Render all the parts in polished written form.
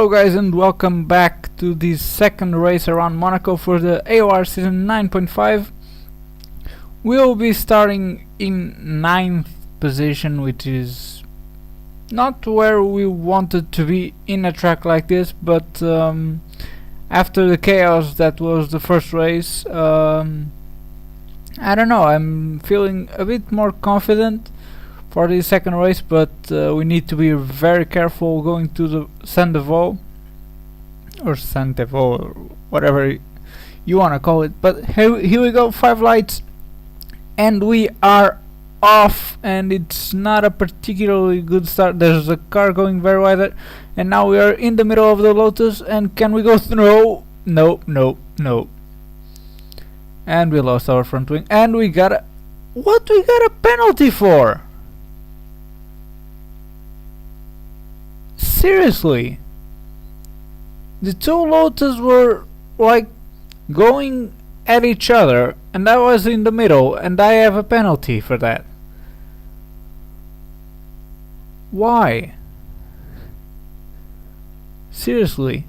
Hello guys and welcome back to the second race around Monaco for the AOR season 9.5. We'll be starting in 9th position, which is not where we wanted to be in a track like this, but after the chaos that was the first race, I don't know, I'm feeling a bit more confident for the second race, but we need to be very careful going to the Sandevo or Santevo or whatever you wanna call it. But here we go, 5 lights, and we are off, and it's not a particularly good start. There's a car going very wide there, and now we are in the middle of the Lotus. And can we go through? No. And we lost our front wing, and we got a penalty for? Seriously, the two Lotus were like going at each other and I was in the middle and I have a penalty for that. Why? Seriously,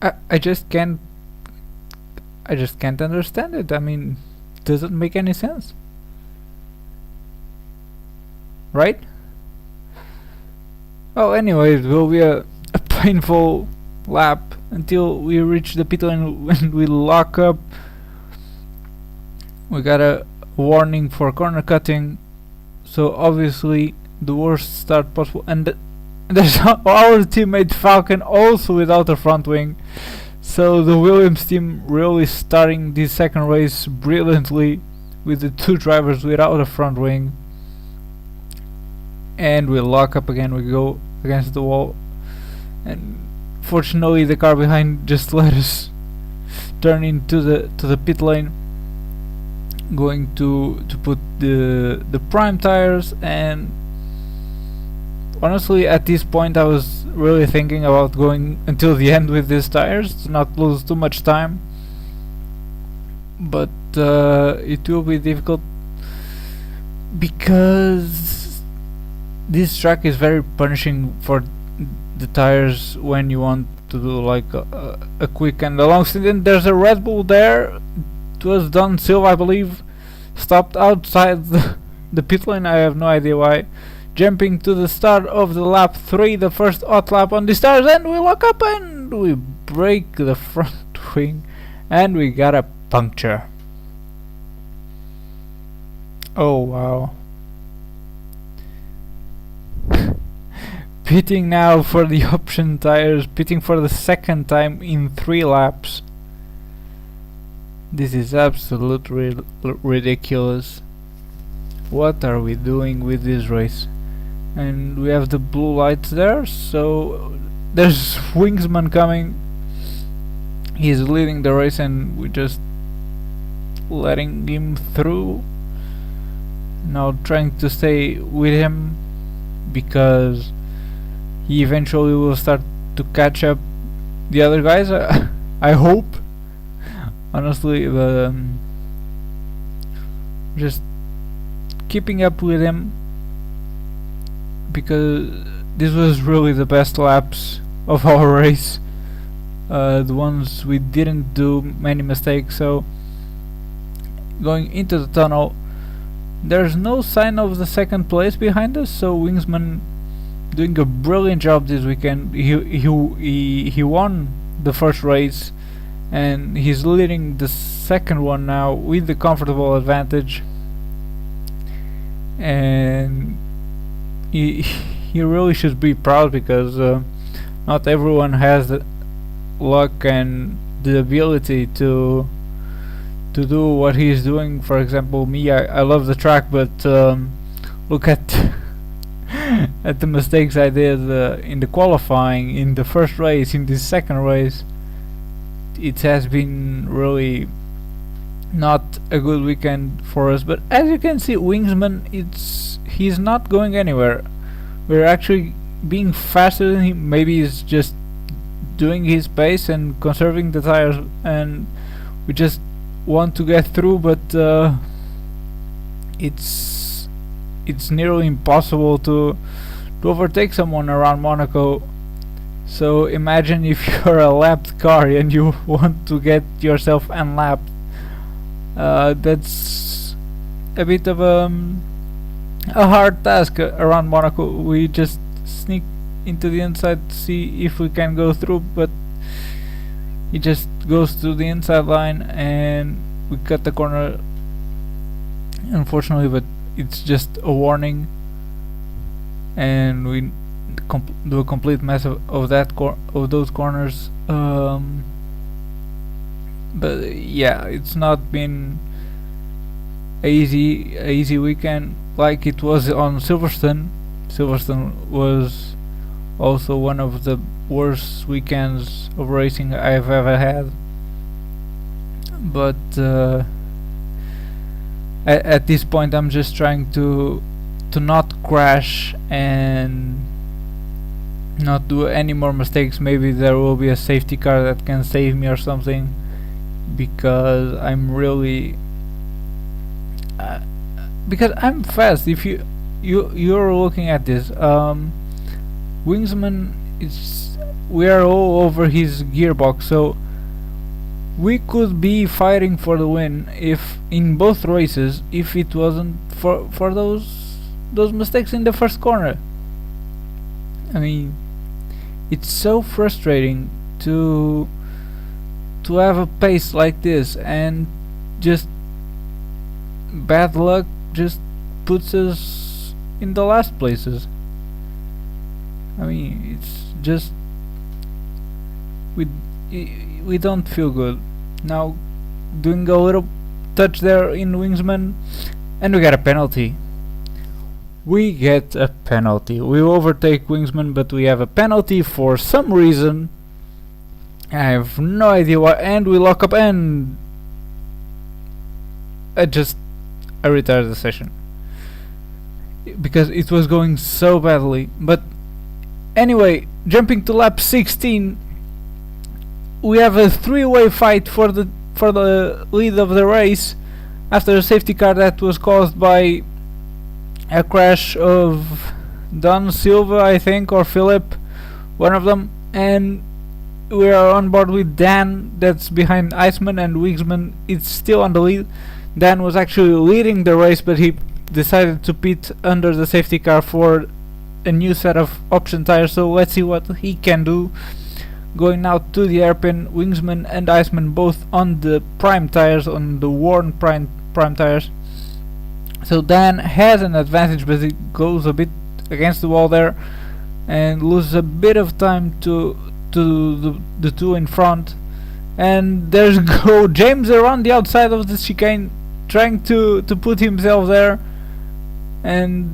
I just can't understand it. I mean, doesn't make any sense, right? Oh, anyway, it will be a painful lap until we reach the pit lane when we lock up. We got a warning for corner cutting, so obviously the worst start possible. And there's our teammate Falcon also without a front wing, so the Williams team really starting this second race brilliantly with the two drivers without a front wing. And we lock up again, we go against the wall, and fortunately the car behind just let us turn into the pit lane, going to put the prime tires. And honestly at this point I was really thinking about going until the end with these tires to not lose too much time, but it will be difficult because this track is very punishing for the tires when you want to do like a quick and a long stint. And there's a Red Bull there. It was Don Silva, I believe, stopped outside the pit lane. I have no idea why. Jumping to the start of the lap 3, the first hot lap on these tires, and we lock up and we break the front wing and we got a puncture. Oh wow. Pitting now for the option tires, pitting for the second time in 3 laps. This is absolutely ridiculous. What are we doing with this race? And we have the blue lights there, so there's Wingsman coming. He's leading the race and we're just letting him through. Now trying to stay with him because he eventually will start to catch up the other guys. I hope, honestly, but just keeping up with him because this was really the best laps of our race, the ones we didn't do many mistakes. So going into the tunnel, there's no sign of the second place behind us, so Wingsman doing a brilliant job this weekend. He won the first race and he's leading the second one now with the comfortable advantage, and he really should be proud because not everyone has the luck and the ability to do what he's doing. For example, me, I love the track, but look at at the mistakes I did in the qualifying, in the first race, in this second race. It has been really not a good weekend for us. But as you can see, Wingsman, he's not going anywhere. We're actually being faster than him. Maybe he's just doing his pace and conserving the tires, and we just want to get through, but it's it's nearly impossible to overtake someone around Monaco. So imagine if you're a lapped car and you want to get yourself unlapped. That's a bit of a hard task around Monaco. We just sneak into the inside to see if we can go through, but he just goes to the inside line and we cut the corner, unfortunately, but it's just a warning, and we do a complete mess of those corners. But yeah, it's not been a easy weekend like it was on Silverstone. Silverstone was also one of the worst weekends of racing I've ever had. But at this point, I'm just trying to not crash and not do any more mistakes. Maybe there will be a safety car that can save me or something, because I'm really because I'm fast. If you're looking at this, Wingsman we are all over his gearbox, so we could be fighting for the win if in both races if it wasn't for those mistakes in the first corner. I mean, it's so frustrating to have a pace like this, and just bad luck just puts us in the last places. I mean, it's just we don't feel good. Now, doing a little touch there in Wingsman, and we get a penalty. We get a penalty. We overtake Wingsman, but we have a penalty for some reason. I have no idea why, and we lock up, and I retired the session because it was going so badly. But anyway, jumping to lap 16, we have a three-way fight for the lead of the race after a safety car that was caused by a crash of Don Silva, I think, or Philip, one of them, and we are on board with Dan, that's behind Iceman, and Wigsman is still on the lead. Dan was actually leading the race, but he decided to pit under the safety car for a new set of option tires, so let's see what he can do. Going now to the hairpin, Wingsman and Iceman both on the prime tires, on the worn prime tires. So Dan has an advantage, but he goes a bit against the wall there and loses a bit of time to the two in front. And there's go James around the outside of the chicane, trying to put himself there, and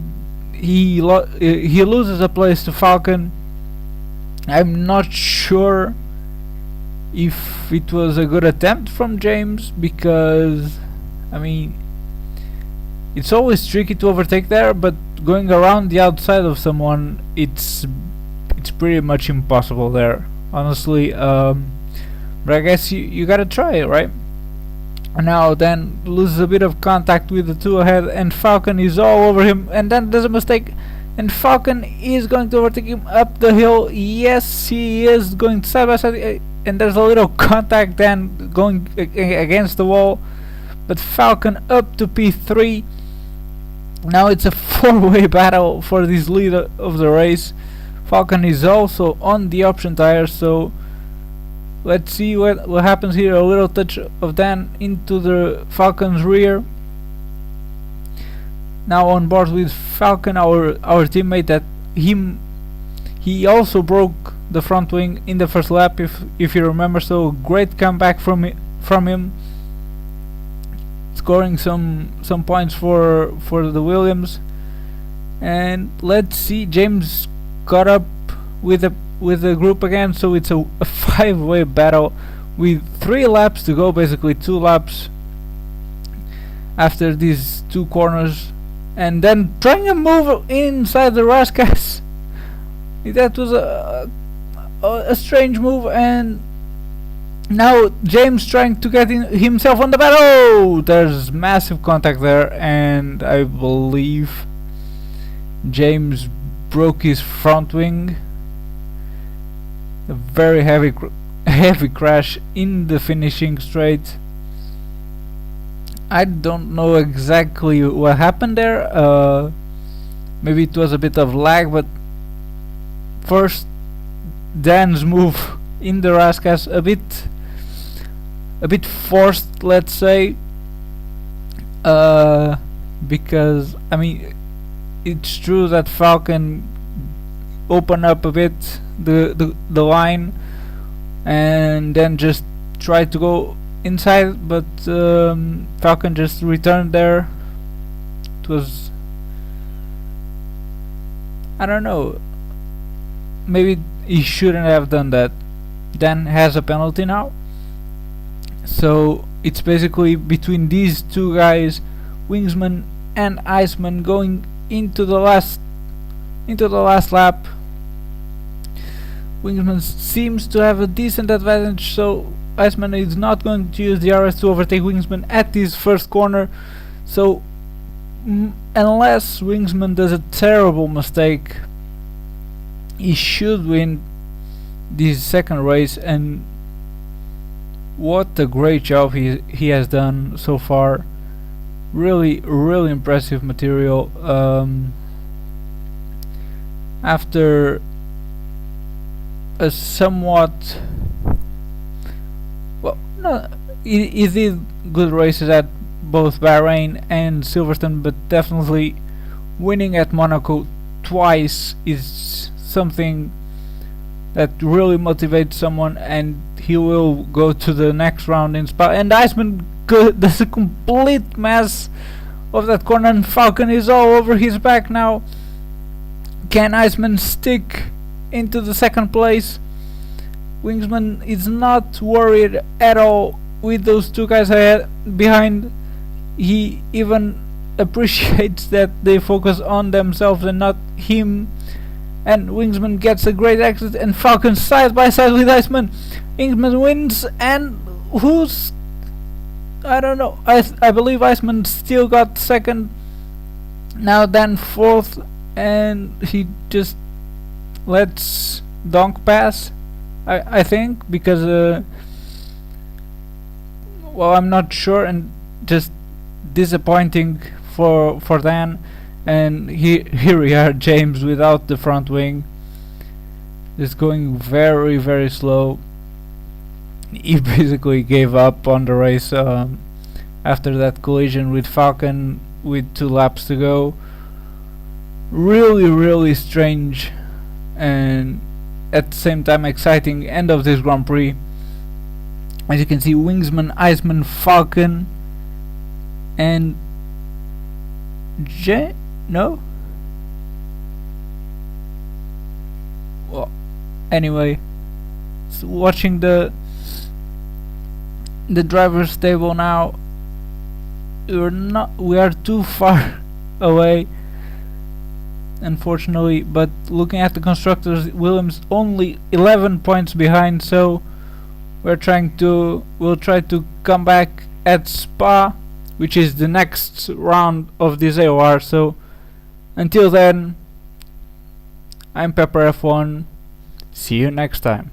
he loses a place to Falcon. I'm not sure if it was a good attempt from James, because I mean, it's always tricky to overtake there, but going around the outside of someone, it's pretty much impossible there, honestly. But I guess you gotta try it, right? Now then loses a bit of contact with the two ahead, and Falcon is all over him, and then there's a mistake, and Falcon is going to overtake him up the hill. Yes, he is going side by side, and there's a little contact then going against the wall, but Falcon up to P3. Now it's a four-way battle for this lead of the race. Falcon is also on the option tires, so let's see what happens here. A little touch of Dan into the Falcon's rear. Now on board with Falcon, our teammate, that he also broke the front wing in the first lap, if you remember. So great comeback from him, scoring some points for the Williams. And let's see, James caught up with the group again, so it's a five-way battle with 3 laps to go, basically 2 laps after these 2 corners, and then trying to move inside the Rascas. That was a strange move, and now James trying to get himself on the battle. There's massive contact there, and I believe James broke his front wing. A very heavy crash in the finishing straight. I don't know exactly what happened there. Maybe it was a bit of lag, but first Dan's move in the Raskas a bit forced, let's say, because I mean it's true that Falcon opened up a bit the line and then just tried to go inside, but Falcon just returned there. It was, I don't know, maybe he shouldn't have done that. Dan has a penalty now, so it's basically between these two guys, Wingsman and Iceman, going into the last lap. Wingsman seems to have a decent advantage, so Iceman is not going to use the RS to overtake Wingsman at this first corner. So unless Wingsman does a terrible mistake, he should win this second race. And what a great job he has done so far. Really impressive material. After a somewhat, well, no, he did good races at both Bahrain and Silverstone, but definitely winning at Monaco twice is something that really motivates someone, and he will go to the next round in Spa. And Iceman does a complete mess of that corner, and Falcon is all over his back now. Can Iceman stick into the second place? Wingsman is not worried at all with those two guys ahead behind. He even appreciates that they focus on themselves and not him. And Wingsman gets a great exit, and Falcon side by side with Iceman. Wingsman wins, and who's, I don't know, I believe Iceman still got second, now Dan fourth, and he just lets Donk pass, I think, because well, I'm not sure, and just disappointing for Dan. And here we are, James without the front wing, is going very slow. He basically gave up on the race after that collision with Falcon with 2 laps to go. Really strange, and at the same time exciting end of this Grand Prix. As you can see, Wingsman, Iceman, Falcon, and no? Well, anyway, so watching the driver's table now, we are too far away, unfortunately. But looking at the constructors, Williams only 11 points behind, so we'll try to come back at Spa, which is the next round of this AOR. So until then, I'm Pepper F1. See you next time.